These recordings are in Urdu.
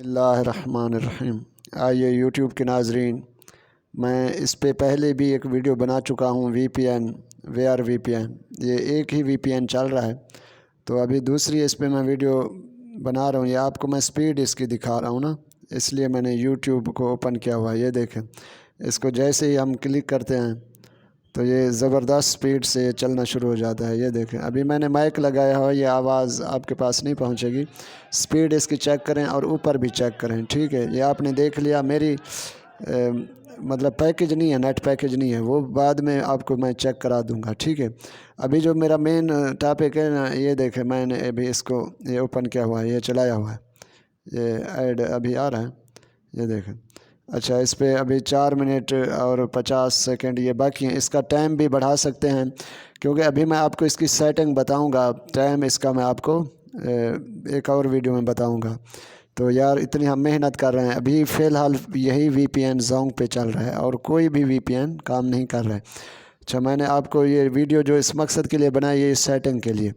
اللہ الرحمن الرحیم۔ آئیے یوٹیوب کے ناظرین، میں اس پہ پہلے بھی ایک ویڈیو بنا چکا ہوں V P N where V P N, یہ ایک ہی وی پی این چل رہا ہے، تو ابھی دوسری اس پہ میں ویڈیو بنا رہا ہوں۔ یہ آپ کو میں سپیڈ اس کی دکھا رہا ہوں نا، اس لیے میں نے یوٹیوب کو اوپن کیا ہوا ہے۔ یہ دیکھیں، اس کو جیسے ہی ہم کلک کرتے ہیں تو یہ زبردست سپیڈ سے چلنا شروع ہو جاتا ہے۔ یہ دیکھیں، ابھی میں نے مائک لگایا ہوا، یہ آواز آپ کے پاس نہیں پہنچے گی۔ سپیڈ اس کی چیک کریں اور اوپر بھی چیک کریں، ٹھیک ہے۔ یہ آپ نے دیکھ لیا، میری مطلب پیکج نہیں ہے، نیٹ پیکج نہیں ہے، وہ بعد میں آپ کو میں چیک کرا دوں گا، ٹھیک ہے۔ ابھی جو میرا مین ٹاپک ہے نا، یہ دیکھیں، میں نے ابھی اس کو یہ اوپن کیا ہوا ہے، یہ چلایا ہوا ہے، یہ ایڈ ابھی آ رہا ہے، یہ دیکھیں۔ اچھا، اس پہ ابھی 4 منٹ اور 50 سیکنڈ یہ باقی ہیں۔ اس کا ٹائم بھی بڑھا سکتے ہیں، کیونکہ ابھی میں آپ کو اس کی سیٹنگ بتاؤں گا، ٹائم اس کا میں آپ کو ایک اور ویڈیو میں بتاؤں گا۔ تو یار اتنی ہم محنت کر رہے ہیں، ابھی فی الحال یہی وی پی این زونگ پہ چل رہا ہے اور کوئی بھی وی پی این کام نہیں کر رہا ہے۔ اچھا، میں نے آپ کو یہ ویڈیو جو اس مقصد کے لیے بنائی ہے، اس سیٹنگ کے لیے۔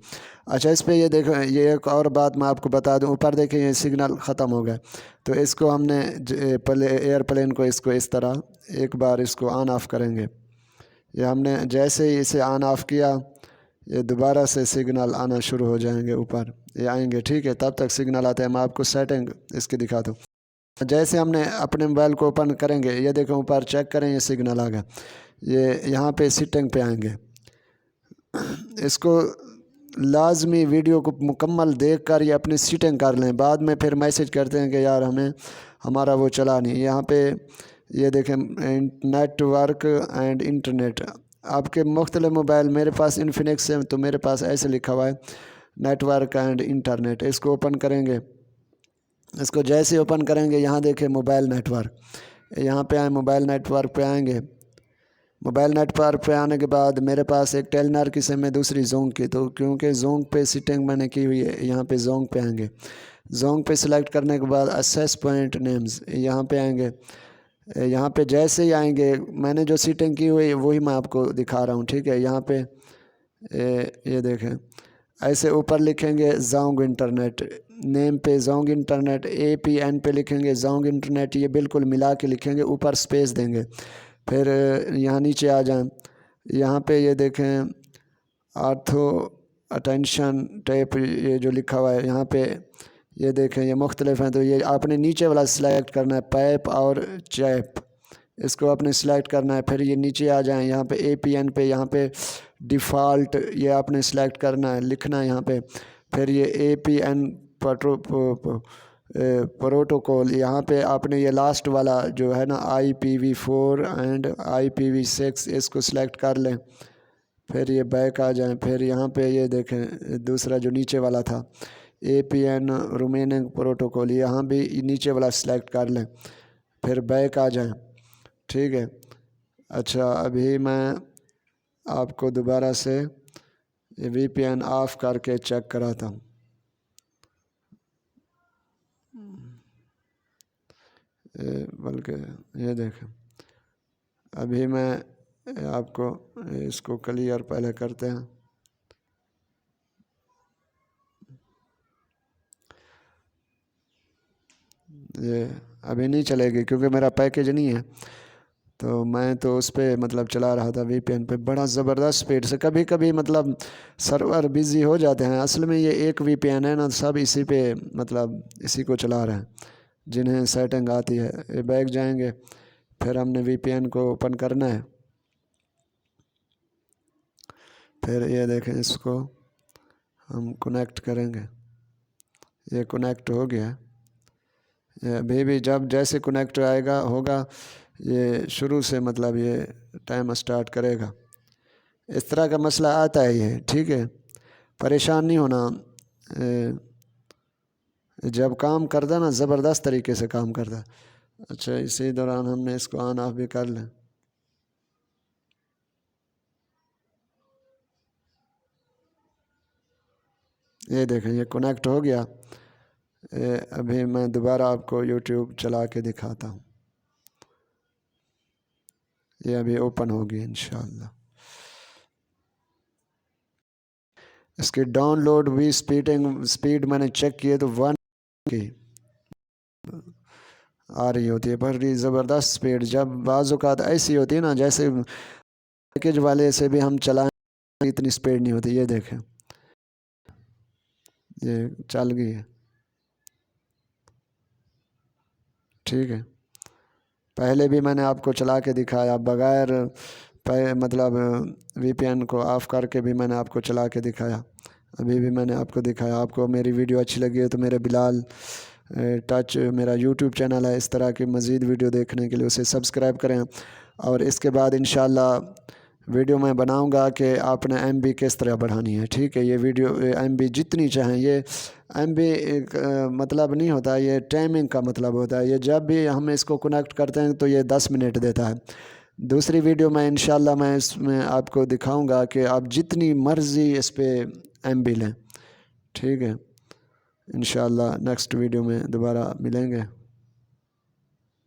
اچھا، اس پہ یہ دیکھیں، یہ ایک اور بات میں آپ کو بتا دوں، اوپر دیکھیں یہ سگنل ختم ہو گیا، تو اس کو ہم نے ایئر پلین کو اس کو اس طرح ایک بار اس کو آن آف کریں گے۔ یہ ہم نے جیسے ہی اسے آن آف کیا، یہ دوبارہ سے سگنل آنا شروع ہو جائیں گے، اوپر یہ آئیں گے، ٹھیک ہے۔ تب تک سگنل آتے ہیں، میں آپ کو سیٹنگ اس کی دکھا دوں۔ جیسے ہم نے اپنے موبائل کو اوپن کریں گے، یہ دیکھیں اوپر چیک کریں، یہ سگنل آ گیا۔ یہ یہاں پہ سیٹنگ پہ آئیں گے، اس کو لازمی ویڈیو کو مکمل دیکھ کر یہ اپنی سیٹنگ کر لیں، بعد میں پھر میسج کرتے ہیں کہ یار ہمارا وہ چلا نہیں۔ یہاں پہ یہ دیکھیں، نیٹ ورک اینڈ انٹرنیٹ، آپ کے مختلف موبائل، میرے پاس انفینکس ہے تو میرے پاس ایسے لکھا ہوا ہے نیٹ ورک اینڈ انٹرنیٹ۔ اس کو اوپن کریں گے، اس کو جیسے اوپن کریں گے، یہاں دیکھیں موبائل نیٹ ورک، یہاں پہ آئیں، موبائل نیٹ ورک پہ آئیں گے۔ موبائل نیٹ ورک پہ آنے کے بعد میرے پاس ایک ٹیلنر کی سم ہے، دوسری زونگ کی، تو کیونکہ زونگ پہ سیٹنگ میں نے کی ہوئی ہے، یہاں پہ زونگ پہ آئیں گے۔ زونگ پہ سلیکٹ کرنے کے بعد اسیس پوائنٹ نیمز، یہاں پہ آئیں گے۔ یہاں پہ جیسے ہی آئیں گے، میں نے جو سیٹنگ کی ہوئی ہے وہی میں آپ کو دکھا رہا ہوں، ٹھیک ہے۔ یہاں پہ یہ دیکھیں، ایسے اوپر لکھیں گے زونگ انٹرنیٹ، نیم پہ زونگ انٹرنیٹ، اے پی این پہ لکھیں گے زونگ انٹرنیٹ، یہ بالکل ملا کے لکھیں گے، اوپر سپیس دیں گے۔ پھر یہاں نیچے آ جائیں، یہاں پہ یہ دیکھیں آرتھو اٹینشن ٹیپ، یہ جو لکھا ہوا ہے یہاں پہ، یہ دیکھیں یہ مختلف ہیں، تو یہ آپ نے نیچے والا سلیکٹ کرنا ہے، پائپ اور چیپ، اس کو آپ نے سلیکٹ کرنا ہے۔ پھر یہ نیچے آ جائیں، یہاں پہ اے پی این پہ، یہاں پہ ڈیفالٹ یہ آپ نے سلیکٹ کرنا ہے، لکھنا ہے یہاں پہ۔ پھر یہ اے پی این پروٹوکول، یہاں پہ آپ نے یہ لاسٹ والا جو ہے نا IPv4 اینڈ IPv6، اس کو سلیکٹ کر لیں۔ پھر یہ بیک آ جائیں، پھر یہاں پہ یہ دیکھیں دوسرا جو نیچے والا تھا APN رومیننگ پروٹوکول، یہاں بھی نیچے والا سلیکٹ کر لیں، پھر بیک آ جائیں، ٹھیک ہے۔ اچھا، ابھی میں آپ کو دوبارہ سے VPN آف کر کے چیک کراتا ہوں۔ بلکہ یہ دیکھیں، ابھی میں آپ کو اس کو کلیئر پہلے کرتے ہیں۔ یہ ابھی نہیں چلے گی کیونکہ میرا پیکج نہیں ہے، تو میں تو اس پہ مطلب چلا رہا تھا VPN پہ بڑا زبردست سپیڈ سے۔ کبھی کبھی مطلب سرور بزی ہو جاتے ہیں، اصل میں یہ ایک VPN ہے نا، سب اسی پہ مطلب اسی کو چلا رہے ہیں جنہیں سیٹنگ آتی ہے۔ یہ بیک جائیں گے، پھر ہم نے VPN کو اوپن کرنا ہے، پھر یہ دیکھیں اس کو ہم کنیکٹ کریں گے، یہ کنیکٹ ہو گیا۔ ابھی بھی جب جیسے کنیکٹ آئے گا ہوگا، یہ شروع سے مطلب یہ ٹائم سٹارٹ کرے گا۔ اس طرح کا مسئلہ آتا ہے یہ، ٹھیک ہے، پریشان نہیں ہونا۔ جب کام کرتا نا زبردست طریقے سے کام کرتا۔ اچھا، اسی دوران ہم نے اس کو آن آف بھی کر لیں۔ یہ دیکھیں یہ کنیکٹ ہو گیا۔ ابھی میں دوبارہ آپ کو یوٹیوب چلا کے دکھاتا ہوں، یہ ابھی اوپن ہوگی انشاءاللہ۔ اس کی ڈاؤن لوڈ بھی سپیڈ میں نے چیک کیے تو 1 کی آ رہی ہوتی ہے، بڑی زبردست سپیڈ. جب بعض اوقات ایسی ہوتی ہے نا جیسے پیکیج والے سے بھی ہم چلائیں اتنی سپیڈ نہیں ہوتی. یہ دیکھیں یہ چل گئی ہے. ٹھیک ہے، پہلے بھی میں نے آپ کو چلا کے دکھایا بغیر مطلب وی پی این کو آف کر کے بھی میں نے آپ کو چلا کے دکھایا. ابھی بھی میں نے آپ کو دکھایا. آپ کو میری ویڈیو اچھی لگی ہے تو میرے بلال ٹچ میرا یوٹیوب چینل ہے، اس طرح کی مزید ویڈیو دیکھنے کے لیے اسے سبسکرائب کریں. اور اس کے بعد انشاءاللہ ویڈیو میں بناؤں گا کہ آپ نے ایم بی کس طرح بڑھانی ہے. ٹھیک ہے، یہ ویڈیو ایم بی جتنی چاہیں. یہ ایم بی مطلب نہیں ہوتا، یہ ٹائمنگ کا مطلب ہوتا ہے. یہ جب بھی ہم اس کو کنیکٹ کرتے ہیں تو یہ 10 منٹ دیتا ہے. دوسری ویڈیو میں انشاءاللہ میں اس میں آپ کو دکھاؤں گا کہ آپ جتنی مرضی اس پہ ایم بی لیں. ٹھیک ہے، انشاءاللہ نیکسٹ ویڈیو میں دوبارہ ملیں گے.